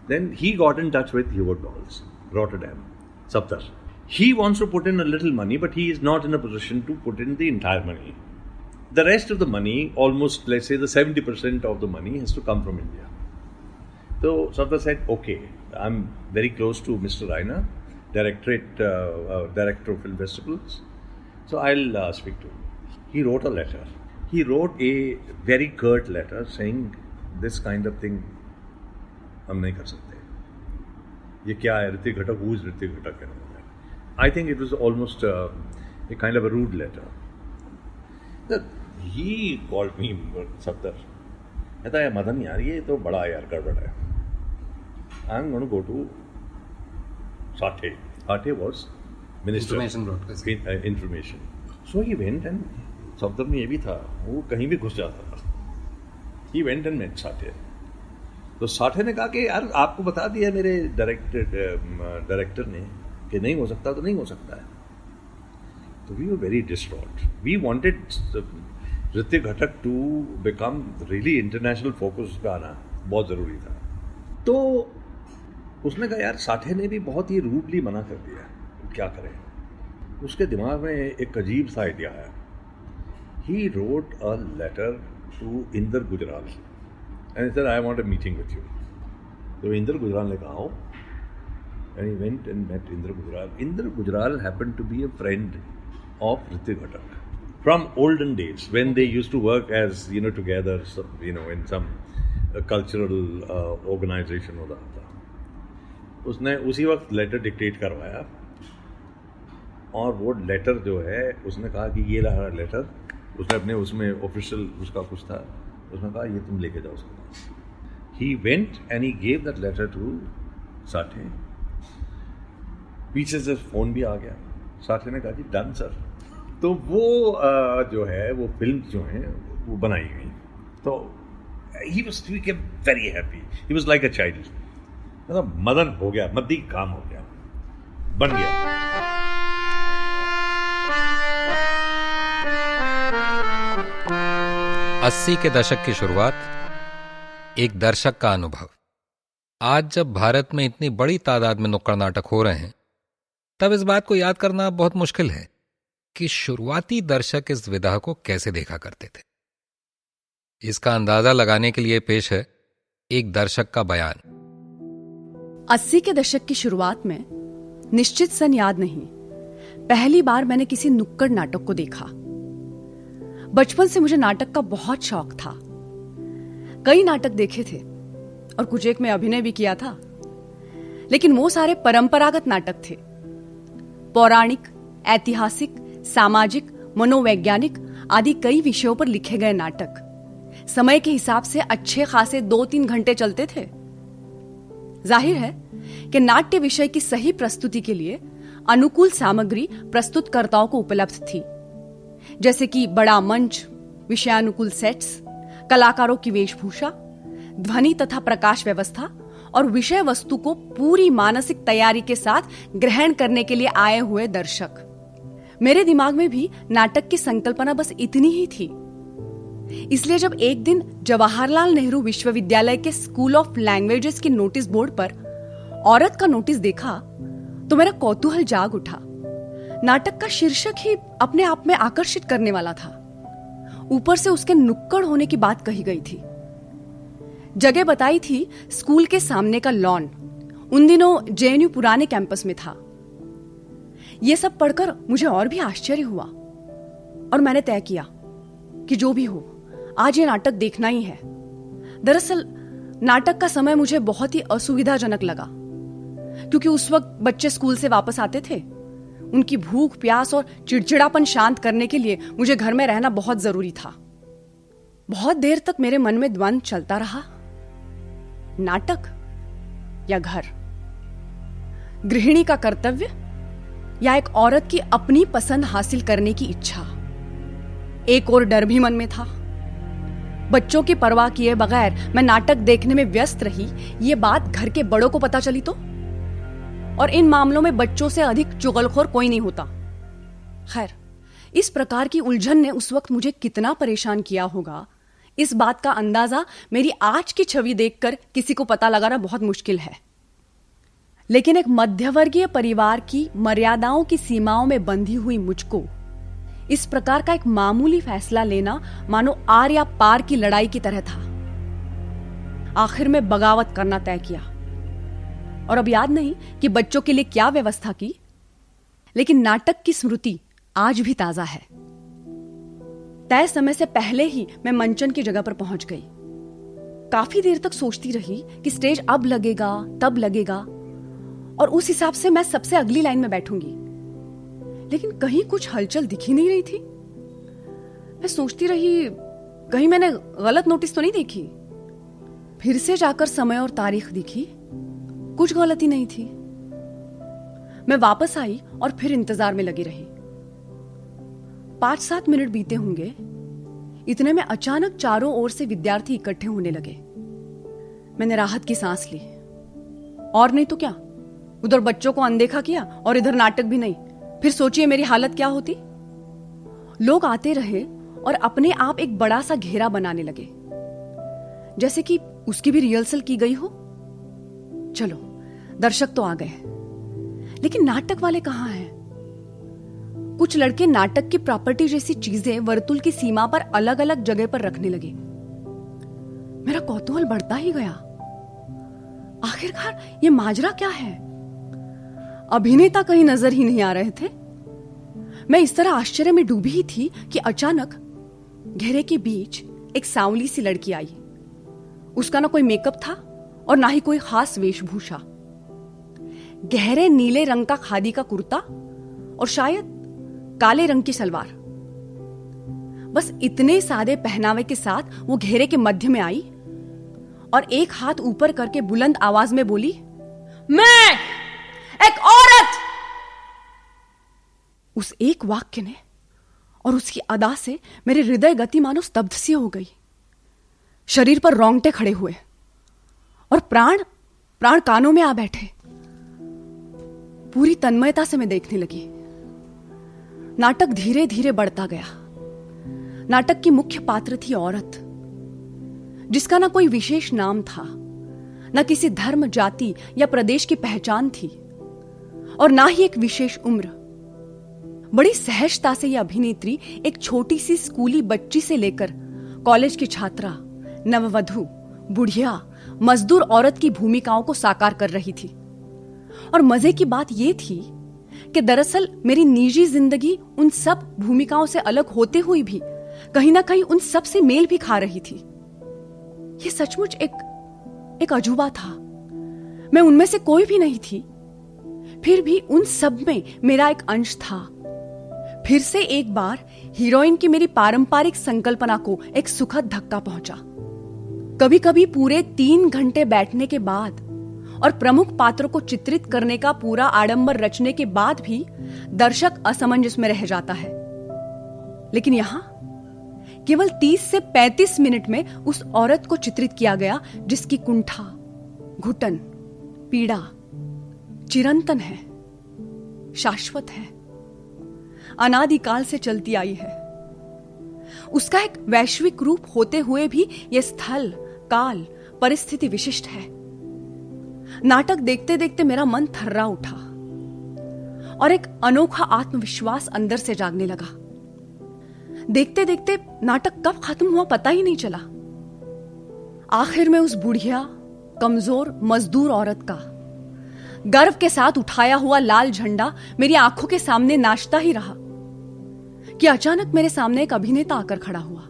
Then he got in touch with Hubert Balls, Rotterdam, Safdar. He wants to put in a little money, but he is not in a position to put in the entire money. The rest of the money, almost let's say the 70% of the money, has to come from India. So Safdar said, okay, I'm very close to Mr. Raina, Director of Film Festivals. So I'll speak to him. He wrote a letter. He wrote a very curt letter saying this kind of thing हम नहीं कर सकते. ये क्या है? ऋतिक घटक, who is Hrithik घटक? I think it was almost a kind of a rude letter. He called me Safdar. कहता है मदन यार ये तो बड़ा यार गड़बड़ है. I'm going to go to Sathe. Sathe was Minister of Information. So he went and Safdar में ये भी था, वो कहीं भी घुस जाता था. He went and met Sathe. तो साठे ने कहा कि यार आपको बता दिया मेरे डायरेक्टर ने कि नहीं हो सकता तो नहीं हो सकता है. तो we were very distraught. We wanted Hrithik घटक to become really international focus का आना बहुत ज़रूरी था. तो उसने कहा यार साठे ने भी बहुत ही रूडली मना कर दिया, क्या करें. उसके दिमाग में एक अजीब सा आइडिया आया. He wrote a letter to Inder Gujral and he said, I want a meeting with you. So Inder Gujral ने कहा, and he went and met Inder Gujral. Inder Gujral happened to be a friend of Hrithik Ghatak from olden days when they used to work as together, in some cultural organization होता था. उसने उसी वक्त letter dictate करवाया और वो letter जो है उसने कहा कि ये रहा लेटर. उसने अपने उसमें ऑफिशियल उसका कुछ था, उसने कहा ये तुम लेके जाओ उसके पास. He went and he gave that letter to Sathe. पीछे से फोन भी आ गया. साठे ने कहा जी डन सर. तो वो जो है वो फिल्म जो है वो बनाई गई. तो he was very happy. He was like a child. मतलब मदन हो गया, मद्दी काम हो गया, बन गया. 80 के दशक की शुरुआत, एक दर्शक का अनुभव. आज जब भारत में इतनी बड़ी तादाद में नुक्कड़ नाटक हो रहे हैं, तब इस बात को याद करना बहुत मुश्किल है कि शुरुआती दर्शक इस विधा को कैसे देखा करते थे. इसका अंदाजा लगाने के लिए पेश है एक दर्शक का बयान. 80 के दशक की शुरुआत में निश्चित सन याद नहीं, पहली बार मैंने किसी नुक्कड़ नाटक को देखा. बचपन से मुझे नाटक का बहुत शौक था. कई नाटक देखे थे और कुछ एक में अभिनय भी किया था, लेकिन वो सारे परंपरागत नाटक थे. पौराणिक, ऐतिहासिक, सामाजिक, मनोवैज्ञानिक आदि कई विषयों पर लिखे गए नाटक. समय के हिसाब से अच्छे खासे 2-3 घंटे चलते थे। जाहिर है कि नाट्य विषय की सही प्रस्तुति के लिए अनुकूल सामग्री प्रस्तुतकर्ताओं को उपलब्ध थी, जैसे कि बड़ा मंच, विषयानुकूल सेट्स, कलाकारों की वेशभूषा, ध्वनि तथा प्रकाश व्यवस्था और विषय वस्तु को पूरी मानसिक तैयारी के साथ ग्रहण करने के लिए आए हुए दर्शक। मेरे दिमाग में भी नाटक की संकल्पना बस इतनी ही थी। इसलिए जब एक दिन जवाहरलाल नेहरू विश्वविद्यालय के स्कूल ऑफ लैंग्वेजेस के नोटिस बोर्ड पर औरत का नोटिस देखा तो मेरा कौतूहल जाग उठा। नाटक का शीर्षक ही अपने आप में आकर्षित करने वाला था। ऊपर से उसके नुक्कड़ होने की बात कही गई थी। जगह बताई थी स्कूल के सामने का लॉन, उन दिनों जेएनयू पुराने कैंपस में था। यह सब पढ़कर मुझे और भी आश्चर्य हुआ और मैंने तय किया कि जो भी हो, आज ये नाटक देखना ही है। दरअसल नाटक का समय मुझे बहुत ही असुविधाजनक लगा, क्योंकि उस वक्त बच्चे स्कूल से वापस आते थे। उनकी भूख, प्यास और चिड़चिड़ापन शांत करने के लिए मुझे घर में रहना बहुत जरूरी था। बहुत देर तक मेरे मन में द्वंद्व चलता रहा, नाटक या घर, गृहिणी का कर्तव्य या एक औरत की अपनी पसंद हासिल करने की इच्छा। एक और डर भी मन में था। बच्चों की परवाह किए बगैर मैं नाटक देखने में व्यस्त रही, ये बात घर के बड़ों को पता चली तो? और इन मामलों में बच्चों से अधिक चुगलखोर कोई नहीं होता। खैर, इस प्रकार की उलझन ने उस वक्त मुझे कितना परेशान किया होगा, इस बात का अंदाजा मेरी आज की छवि देखकर किसी को पता लगाना बहुत मुश्किल है। लेकिन एक मध्यवर्गीय परिवार की मर्यादाओं की सीमाओं में बंधी हुई मुझको इस प्रकार का एक मामूली फैसला लेना मानो आर या पार की लड़ाई की तरह था। आखिर में बगावत करना तय किया। और अब याद नहीं कि बच्चों के लिए क्या व्यवस्था की, लेकिन नाटक की स्मृति आज भी ताजा है। तय समय से पहले ही मैं मंचन की जगह पर पहुंच गई। काफी देर तक सोचती रही कि स्टेज अब लगेगा, तब लगेगा, और उस हिसाब से मैं सबसे अगली लाइन में बैठूंगी। लेकिन कहीं कुछ हलचल दिख ही नहीं रही थी। मैं सोचती रही, कहीं मैंने गलत नोटिस तो नहीं देखी। फिर से जाकर समय और तारीख देखी, कुछ गलती नहीं थी। मैं वापस आई और फिर इंतजार में लगी रही। 5-7 मिनट बीते होंगे, इतने में अचानक चारों ओर से विद्यार्थी इकट्ठे होने लगे। मैंने राहत की सांस ली। और नहीं तो क्या, उधर बच्चों को अनदेखा किया और इधर नाटक भी नहीं। फिर सोचिए मेरी हालत क्या होती। लोग आते रहे और अपने आप एक बड़ा सा घेरा बनाने लगे, जैसे कि उसकी भी रिहर्सल की गई हो। चलो, दर्शक तो आ गए, लेकिन नाटक वाले कहां हैं? कुछ लड़के नाटक की प्रॉपर्टी जैसी चीजें वर्तुल की सीमा पर अलग अलग जगह पर रखने लगे। मेरा कौतूहल बढ़ता ही गया। आखिरकार ये माजरा क्या है? अभिनेता कहीं नजर ही नहीं आ रहे थे। मैं इस तरह आश्चर्य में डूबी ही थी कि अचानक घेरे के बीच एक सांवली सी लड़की आई। उसका ना कोई मेकअप था और ना ही कोई खास वेशभूषा। गहरे नीले रंग का खादी का कुर्ता और शायद काले रंग की सलवार। बस इतने सादे पहनावे के साथ वो घेरे के मध्य में आई और एक हाथ ऊपर करके बुलंद आवाज में बोली, मैं एक औरत। उस एक वाक्य ने और उसकी अदा से मेरी हृदय गति मानो स्तब्ध सी हो गई। शरीर पर रोंगटे खड़े हुए और प्राण कानों में आ बैठे। पूरी तन्मयता से मैं देखने लगी। नाटक धीरे धीरे बढ़ता गया। नाटक की मुख्य पात्र थी औरत, जिसका ना कोई विशेष नाम था, ना किसी धर्म, जाति या प्रदेश की पहचान थी, और ना ही एक विशेष उम्र। बड़ी सहजता से यह अभिनेत्री एक छोटी सी स्कूली बच्ची से लेकर कॉलेज की छात्रा, नववधु, बुढ़िया, मजदूर औरत की भूमिकाओं को साकार कर रही थी। और मजे की बात यह थी कि दरअसल मेरी निजी जिंदगी उन सब भूमिकाओं से अलग होते हुए भी कहीं ना कहीं उन सब से मेल भी खा रही थी। यह सचमुच एक अजूबा था। मैं उनमें से कोई भी नहीं थी, फिर भी उन सब में मेरा एक अंश था। फिर से एक बार हीरोइन की मेरी पारंपरिक संकल्पना को एक सुखद धक्का पहुंचा। कभी कभी पूरे 3 घंटे बैठने के बाद और प्रमुख पात्रों को चित्रित करने का पूरा आडंबर रचने के बाद भी दर्शक असमंजस में रह जाता है। लेकिन यहां केवल 30 से 35 मिनट में उस औरत को चित्रित किया गया जिसकी कुंठा, घुटन, पीड़ा चिरंतन है, शाश्वत है, अनादिकाल से चलती आई है। उसका एक वैश्विक रूप होते हुए भी यह स्थल, काल, परिस्थिति विशिष्ट है। नाटक देखते देखते मेरा मन थर्रा उठा और एक अनोखा आत्मविश्वास अंदर से जागने लगा। देखते देखते नाटक कब खत्म हुआ पता ही नहीं चला। आखिर में उस बुढ़िया, कमजोर मजदूर औरत का गर्व के साथ उठाया हुआ लाल झंडा मेरी आंखों के सामने नाचता ही रहा कि अचानक मेरे सामने एक अभिनेता आकर खड़ा हुआ,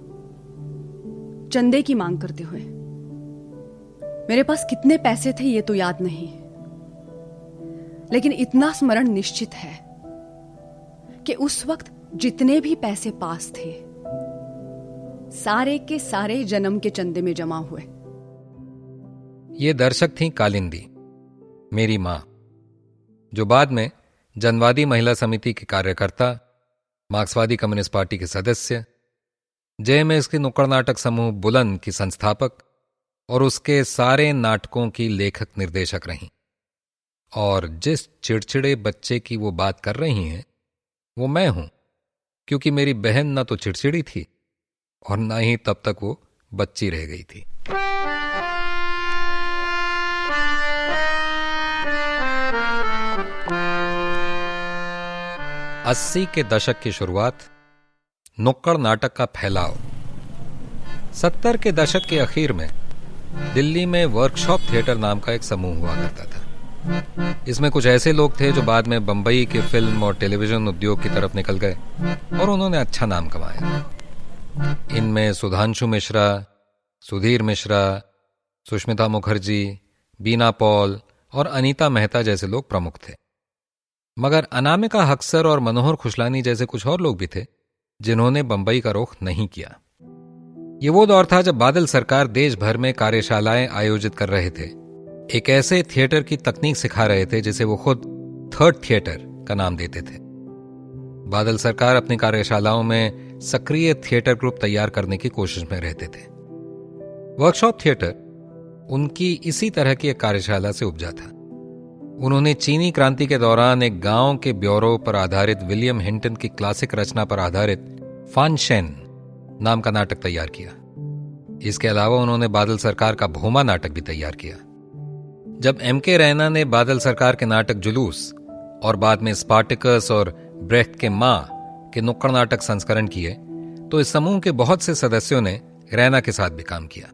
चंदे की मांग करते हुए। मेरे पास कितने पैसे थे ये तो याद नहीं, लेकिन इतना स्मरण निश्चित है कि उस वक्त जितने भी पैसे पास थे सारे के सारे जन्म के चंदे में जमा हुए। ये दर्शक थीं कालिंदी, मेरी मां, जो बाद में जनवादी महिला समिति की कार्यकर्ता, मार्क्सवादी कम्युनिस्ट पार्टी के सदस्य, जेएमएस के नुक्कड़ नाटक समूह बुलंद की संस्थापक और उसके सारे नाटकों की लेखक निर्देशक रहीं। और जिस चिड़चिड़े बच्चे की वो बात कर रही हैं वो मैं हूं, क्योंकि मेरी बहन ना तो चिड़चिड़ी थी और ना ही तब तक वो बच्ची रह गई थी। अस्सी के दशक की शुरुआत, नुक्कड़ नाटक का फैलाव। 70 के दशक के आखिर में दिल्ली में वर्कशॉप थिएटर नाम का एक समूह हुआ करता था। इसमें कुछ ऐसे लोग थे जो बाद में बंबई के फिल्म और टेलीविजन उद्योग की तरफ निकल गए और उन्होंने अच्छा नाम कमाया। इनमें सुधांशु मिश्रा, सुधीर मिश्रा, सुष्मिता मुखर्जी, बीना पॉल और अनीता मेहता जैसे लोग प्रमुख थे। मगर अनामिका हक्सर और मनोहर खुशलानी जैसे कुछ और लोग भी थे जिन्होंने बंबई का रुख नहीं किया। ये वो दौर था जब बादल सरकार देश भर में कार्यशालाएं आयोजित कर रहे थे, एक ऐसे थिएटर की तकनीक सिखा रहे थे जिसे वो खुद थर्ड थिएटर का नाम देते थे। बादल सरकार अपनी कार्यशालाओं में सक्रिय थिएटर ग्रुप तैयार करने की कोशिश में रहते थे। वर्कशॉप थिएटर उनकी इसी तरह की एक कार्यशाला से उपजा था। उन्होंने चीनी क्रांति के दौरान एक गांव के ब्यूरो पर आधारित विलियम हिंटन की क्लासिक रचना पर आधारित फानशेन नाम का नाटक तैयार किया। इसके अलावा उन्होंने बादल सरकार का भोमा नाटक भी तैयार किया। जब एम.के. रैना ने बादल सरकार के नाटक जुलूस और बाद में स्पार्टिकस और ब्रेख्ट के मां के नुक्कड़ नाटक संस्करण किए तो इस समूह के बहुत से सदस्यों ने रैना के साथ भी काम किया।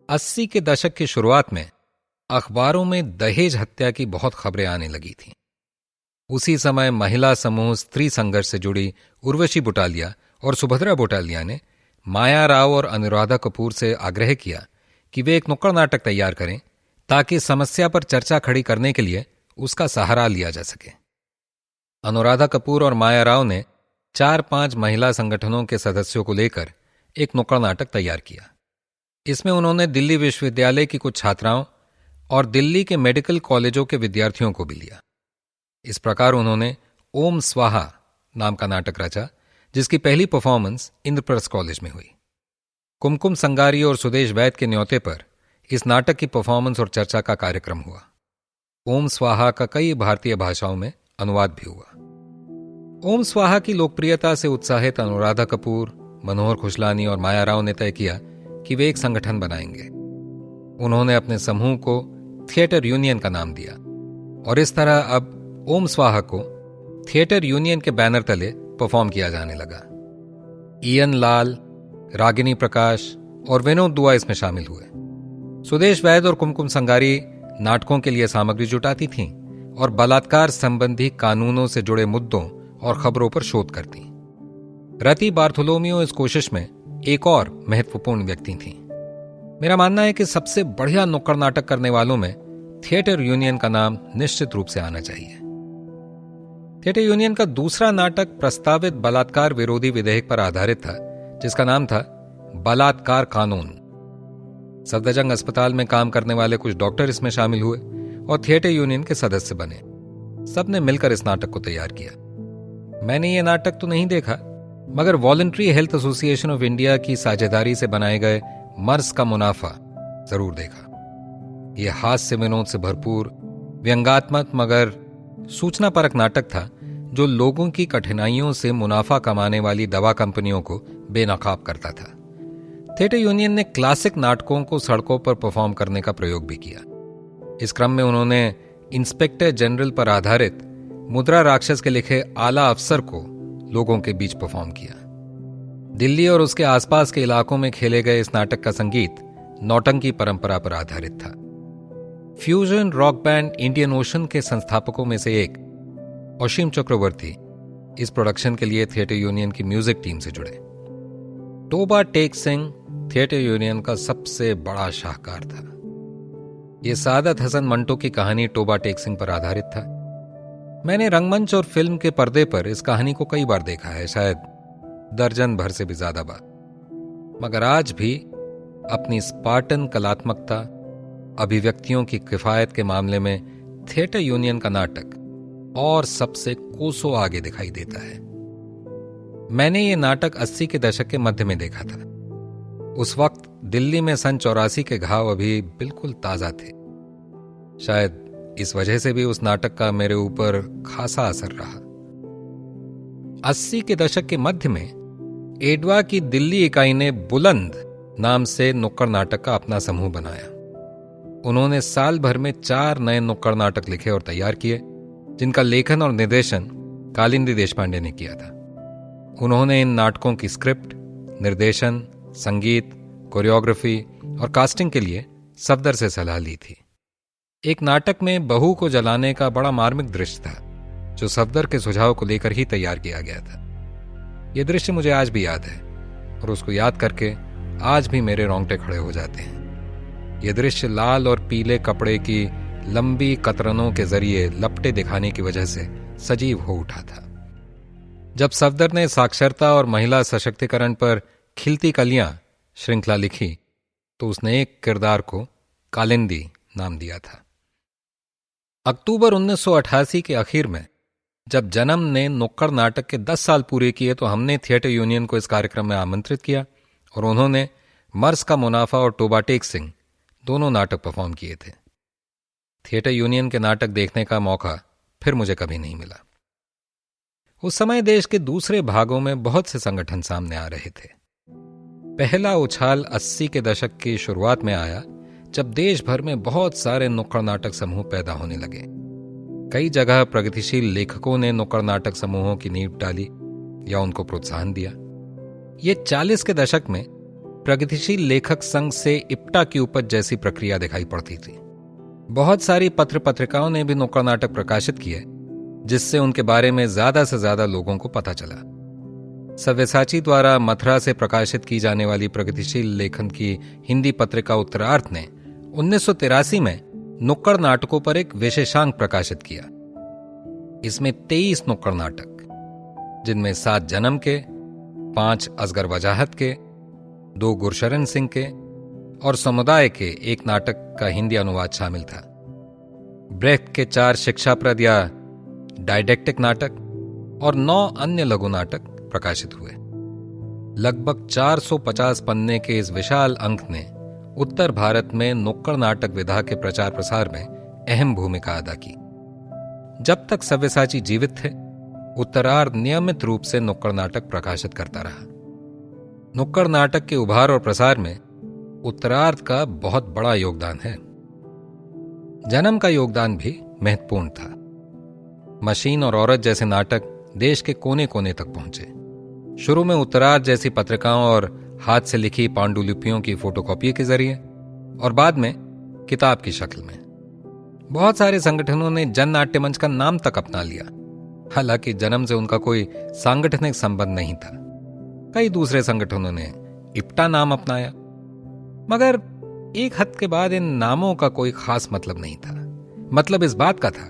80 के दशक की शुरुआत में अखबारों में दहेज हत्या की बहुत खबरें आने लगी थीं। उसी समय महिला समूह स्त्री संघर्ष से जुड़ी उर्वशी बुटालिया और सुभद्रा बुटालिया ने माया राव और अनुराधा कपूर से आग्रह किया कि वे एक नुक्कड़ नाटक तैयार करें ताकि समस्या पर चर्चा खड़ी करने के लिए उसका सहारा लिया जा सके। अनुराधा कपूर और माया राव ने 4-5 महिला संगठनों के सदस्यों को लेकर एक नुक्कड़ नाटक तैयार किया। इसमें उन्होंने दिल्ली विश्वविद्यालय की कुछ छात्राओं और दिल्ली के मेडिकल कॉलेजों के विद्यार्थियों को भी लिया। इस प्रकार उन्होंने ओम स्वाहा नाम का नाटक रचा, जिसकी पहली परफॉर्मेंस इंद्रप्रस्थ कॉलेज में हुई। कुमकुम संगारी और सुदेश वैद के न्योते पर इस नाटक की परफॉर्मेंस और चर्चा का कार्यक्रम हुआ। ओम स्वाहा का कई भारतीय भाषाओं में अनुवाद भी हुआ। ओम स्वाहा की लोकप्रियता से उत्साहित अनुराधा कपूर, मनोहर खुशलानी और माया राव ने तय किया कि वे एक संगठन बनाएंगे। उन्होंने अपने समूह को थिएटर यूनियन का नाम दिया और इस तरह अब ओम स्वाहा को थिएटर यूनियन के बैनर तले परफॉर्म किया जाने लगा। ईएन लाल, रागिनी प्रकाश और विनोद दुआ इसमें शामिल हुए। सुदेश वैद और कुमकुम संगारी नाटकों के लिए सामग्री जुटाती थीं और बलात्कार संबंधी कानूनों से जुड़े मुद्दों और खबरों पर शोध करती। रति बार्थोलोमियो इस कोशिश में एक और महत्वपूर्ण व्यक्ति थीं। मेरा मानना है कि सबसे बढ़िया नुक्कड़ नाटक करने वालों में थिएटर यूनियन का नाम निश्चित रूप से आना चाहिए। थिएटर यूनियन का दूसरा नाटक प्रस्तावित बलात्कार विरोधी विधेयक पर आधारित था, जिसका नाम था बलात्कार कानून। सफदरजंग अस्पताल में काम करने वाले कुछ डॉक्टर इसमें शामिल हुए और थिएटर यूनियन के सदस्य बने। सबने मिलकर इस नाटक को तैयार किया। मैंने ये नाटक तो नहीं देखा, मगर voluntary health association of India की साझेदारी से बनाए गए मर्स का मुनाफा जरूर देखा। यह हास्य विनोद से भरपूर, व्यंग्यात्मक मगर सूचनापरक नाटक था, जो लोगों की कठिनाइयों से मुनाफा कमाने वाली दवा कंपनियों को बेनकाब करता था। थिएटर यूनियन ने क्लासिक नाटकों को सड़कों पर परफॉर्म करने का प्रयोग भी किया। इस क्रम में उन्होंने इंस्पेक्टर जनरल पर आधारित मुद्रा राक्षस के लिखे आला अफसर को लोगों के बीच परफॉर्म किया। दिल्ली और उसके आसपास के इलाकों में खेले गए इस नाटक का संगीत नौटंकी परंपरा पर आधारित था। Fusion rock band Indian ocean के संस्थापकों में से एक असीम चक्रवर्ती इस प्रोडक्शन के लिए थिएटर यूनियन की म्यूजिक टीम से जुड़े। टोबा टेक सिंह थिएटर यूनियन का सबसे बड़ा शाहकार था। यह सादत हसन मंटो की कहानी टोबा टेक सिंह पर आधारित था। मैंने रंगमंच और फिल्म के पर्दे पर इस कहानी को कई बार देखा है, शायद दर्जन भर से भी ज्यादा बार, मगर आज भी अपनी स्पार्टन कलात्मकता, अभिव्यक्तियों की किफायत के मामले में थिएटर यूनियन का नाटक और सबसे कोसों आगे दिखाई देता है। मैंने ये नाटक 80 के दशक के मध्य में देखा था। उस वक्त दिल्ली में सन 84 के घाव अभी बिल्कुल ताजा थे। शायद इस वजह से भी उस नाटक का मेरे ऊपर खासा असर रहा। 80 के दशक के मध्य में एडवा की दिल्ली इकाई ने बुलंद नाम से नुक्कड़ नाटक का अपना समूह बनाया। उन्होंने साल भर में 4 नए नुक्कड़ नाटक लिखे और तैयार किए, जिनका लेखन और निर्देशन कालिंदी देशपांडे ने किया था। उन्होंने इन नाटकों की स्क्रिप्ट, निर्देशन, संगीत, कोरियोग्राफी और कास्टिंग के लिए सफदर से सलाह ली थी। एक नाटक में बहू को जलाने का बड़ा मार्मिक दृश्य था, जो सफदर के सुझाव को लेकर ही तैयार किया गया था। यह दृश्य मुझे आज भी याद है और उसको याद करके आज भी मेरे रोंगटे खड़े हो जाते हैं। यह दृश्य लाल और पीले कपड़े की लंबी कतरनों के जरिए लपटे दिखाने की वजह से सजीव हो उठा था। जब सफदर ने साक्षरता और महिला सशक्तिकरण पर खिलती कलियां श्रृंखला लिखी, तो उसने एक किरदार को कालिंदी नाम दिया था। अक्टूबर 1988 के आखिर में जब जन्म ने नुक्कड़ नाटक के 10 साल पूरे किए, तो हमने थिएटर यूनियन को इस कार्यक्रम में आमंत्रित किया और उन्होंने मर्स का मुनाफा और टोबा टेक सिंह दोनों नाटक परफॉर्म किए थे। थिएटर यूनियन के नाटक देखने का मौका फिर मुझे कभी नहीं मिला। उस समय देश के दूसरे भागों में बहुत से संगठन सामने आ रहे थे। पहला उछाल 80 के दशक की शुरुआत में आया, जब देश भर में बहुत सारे नुक्कड़ नाटक समूह पैदा होने लगे। कई जगह प्रगतिशील लेखकों ने नुक्कड़ नाटक समूहों की नींव डाली या उनको प्रोत्साहन दिया। ये 40 के दशक में प्रगतिशील लेखक संघ से इप्टा की उपज जैसी प्रक्रिया दिखाई पड़ती थी। बहुत सारी पत्र पत्रिकाओं ने भी नुक्कड़ नाटक प्रकाशित किए, जिससे उनके बारे में ज्यादा से ज्यादा लोगों को पता चला। सव्यसाची द्वारा मथुरा से प्रकाशित की जाने वाली प्रगतिशील लेखन की हिंदी पत्रिका उत्तरार्थ ने 1983 में नुक्कड़ नाटकों पर एक विशेषांक प्रकाशित किया। इसमें 23 नुक्कड़ नाटक, जिनमें 7 जन्म के, 5 असगर वजाहत के, 2 गुरशरण सिंह के और समुदाय के एक नाटक का हिंदी अनुवाद शामिल था। ब्रेख्त के 4 शिक्षाप्रद या डायडेक्टिक नाटक और 9 अन्य लघु नाटक प्रकाशित हुए। लगभग 450 पन्ने के इस विशाल अंक ने उत्तर भारत में नुक्कड़ नाटक विधा के प्रचार प्रसार में अहम भूमिका अदा की। जब तक सव्यसाची जीवित थे, उत्तरार्ध नियमित रूप से नुक्कड़ नाटक प्रकाशित करता रहा। नुक्कड़ नाटक के उभार और प्रसार में उत्तरार्ध का बहुत बड़ा योगदान है। जन्म का योगदान भी महत्वपूर्ण था। मशीन और औरत जैसे नाटक देश के कोने कोने तक पहुंचे। शुरू में उत्तरार्ध जैसी पत्रिकाओं और हाथ से लिखी पांडुलिपियों की फोटोकॉपी के जरिए और बाद में किताब की शक्ल में। बहुत सारे संगठनों ने जन नाट्य मंच का नाम तक अपना लिया, हालांकि जन्म से उनका कोई सांगठनिक संबंध नहीं था। कई दूसरे संगठनों ने इप्टा नाम अपनाया, मगर एक हद के बाद इन नामों का कोई खास मतलब नहीं था। मतलब इस बात का था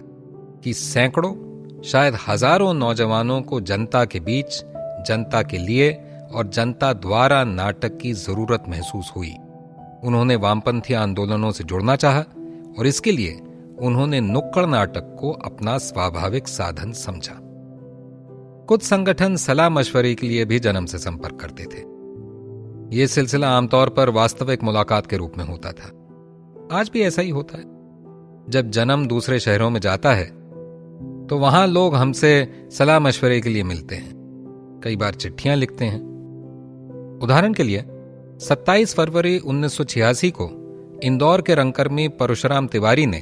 कि सैकड़ों शायद हजारों नौजवानों को जनता के बीच, जनता के लिए और जनता द्वारा नाटक की जरूरत महसूस हुई। उन्होंने वामपंथी आंदोलनों से जुड़ना चाहा और इसके लिए उन्होंने नुक्कड़ नाटक को अपना स्वाभाविक साधन समझा। कुछ संगठन सलाह मशवरे के लिए भी जन्म से संपर्क करते थे। यह सिलसिला आमतौर पर वास्तविक मुलाकात के रूप में होता था। आज भी ऐसा ही होता है। जब जन्म दूसरे शहरों में जाता है तो वहां लोग हमसे सलाह मशवरे के लिए मिलते हैं, कई बार चिट्ठियां लिखते हैं। उदाहरण के लिए 27 फरवरी 1986 को इंदौर के रंगकर्मी परशुराम तिवारी ने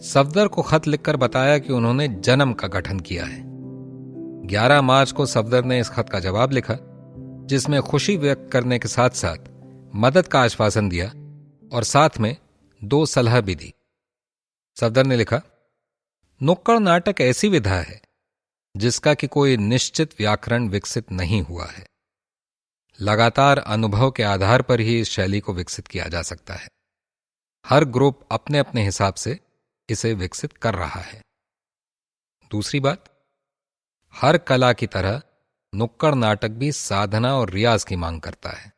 सफदर को खत लिखकर बताया कि उन्होंने जन्म का गठन किया है। 11 मार्च को सफदर ने इस खत का जवाब लिखा, जिसमें खुशी व्यक्त करने के साथ साथ मदद का आश्वासन दिया और साथ में 2 सलाह भी दी। सफदर ने लिखा, नुक्कड़ नाटक ऐसी विधा है जिसका कि कोई निश्चित व्याकरण विकसित नहीं हुआ है। लगातार अनुभव के आधार पर ही इस शैली को विकसित किया जा सकता है। हर ग्रुप अपने अपने हिसाब से इसे विकसित कर रहा है। दूसरी बात, हर कला की तरह नुक्कड़ नाटक भी साधना और रियाज की मांग करता है।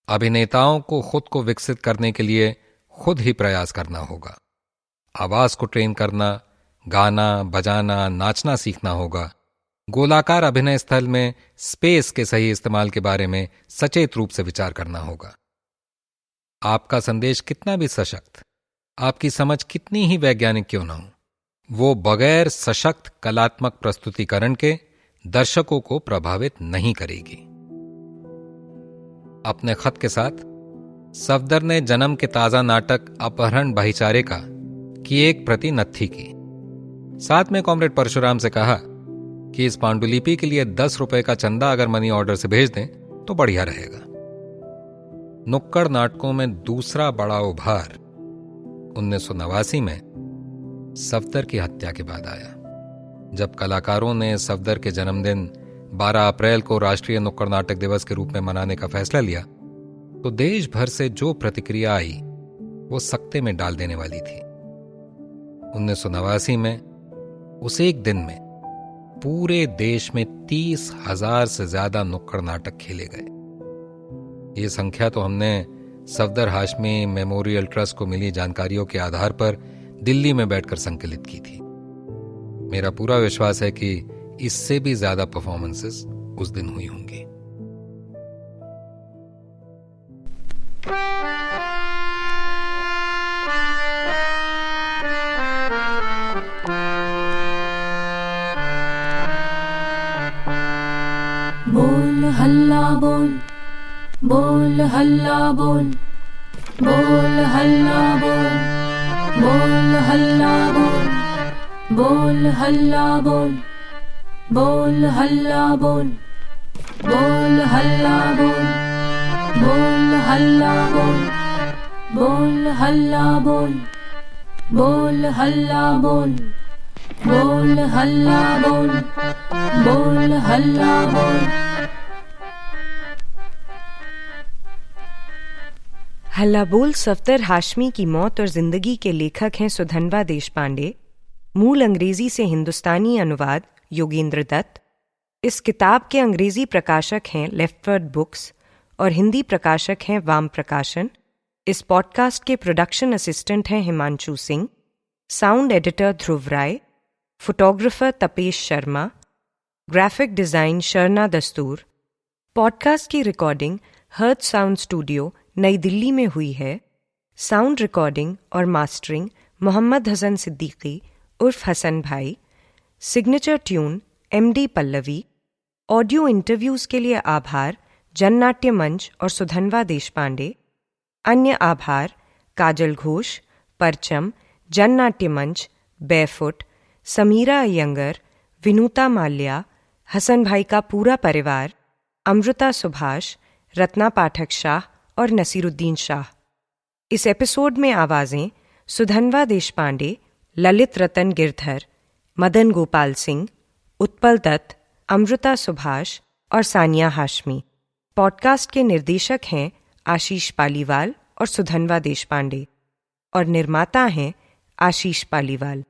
अभिनेताओं को खुद को विकसित करने के लिए खुद ही प्रयास करना होगा। आवाज को ट्रेन करना, गाना, बजाना, नाचना सीखना होगा। गोलाकार अभिनय स्थल में स्पेस के सही इस्तेमाल के बारे में सचेत रूप से विचार करना होगा। आपका संदेश कितना भी सशक्त, आपकी समझ कितनी ही वैज्ञानिक क्यों न हो, वो बगैर सशक्त कलात्मक प्रस्तुतिकरण के दर्शकों को प्रभावित नहीं करेगी। अपने खत के साथ सफदर ने जन्म के ताजा नाटक अपहरण भाईचारे की एक प्रति नत्थी की। साथ में कॉमरेड परशुराम से कहा कि इस पांडुलिपि के लिए 10 रुपए का चंदा अगर मनी ऑर्डर से भेज दें तो बढ़िया रहेगा। नुक्कड़ नाटकों में दूसरा बड़ा उभार 1989 में सफदर की हत्या के बाद आया। जब कलाकारों ने सफदर के जन्मदिन 12 अप्रैल को राष्ट्रीय नुक्कड़ नाटक दिवस के रूप में मनाने का फैसला लिया तो देश भर से जो प्रतिक्रिया आई वो सकते में डाल देने वाली थी। 1989 में उस एक दिन में पूरे देश में 30,000 से ज्यादा नुक्कड़ नाटक खेले गए। ये संख्या तो हमने सफदर हाशमी मेमोरियल ट्रस्ट को मिली जानकारियों के आधार पर दिल्ली में बैठकर संकलित की थी। मेरा पूरा विश्वास है कि इससे भी ज्यादा परफॉर्मेंसेस उस दिन हुई होंगी। बोल हल्ला बोल, बोल हल्ला बोल, बोल हल्ला बोल, बोल हल्ला बोल, बोल हल्ला बोल, बोल हल्ला बोल, बोल हल्ला बोल, बोल हल्ला बोल, बोल हल्ला बोल, बोल हल्ला बोल, बोल हल्ला बोल, बोल हल्ला बोल। हल्ला बोल सफदर हाशमी की मौत और जिंदगी के लेखक हैं सुधन्वा देशपांडे। मूल अंग्रेजी से हिंदुस्तानी अनुवाद योगेंद्र दत्त। इस किताब के अंग्रेजी प्रकाशक हैं लेफ्टवर्ड बुक्स और हिंदी प्रकाशक हैं वाम प्रकाशन। इस पॉडकास्ट के प्रोडक्शन असिस्टेंट हैं Himanshu Singh, sound editor Dhruv Rai, photographer Tapesh Sharma, graphic design Sharna Dastoor. Podcast की रिकॉर्डिंग हर्ट साउंड स्टूडियो नई दिल्ली में हुई है। साउंड रिकॉर्डिंग और मास्टरिंग मोहम्मद हसन सिद्दीकी उर्फ हसन भाई। Signature tune MD Pallavi. Audio interviews के लिए आभार जननाट्य मंच और सुधन्वा देशपांडे। अन्य आभार काजल घोष, परचम, जननाट्य मंच, बैफुट, समीरा अयंगर, विनूता माल्या, हसन भाई का पूरा परिवार, अमृता सुभाष, रत्ना पाठक शाह और नसीरुद्दीन शाह। इस एपिसोड में आवाजें सुधन्वा देशपांडे, ललित रतन गिरधर, मदन गोपाल सिंह, उत्पल दत्त, अमृता सुभाष और सानिया हाशमी। पॉडकास्ट के निर्देशक हैं आशीष पालीवाल और सुधन्वा देशपांडे और निर्माता हैं आशीष पालीवाल।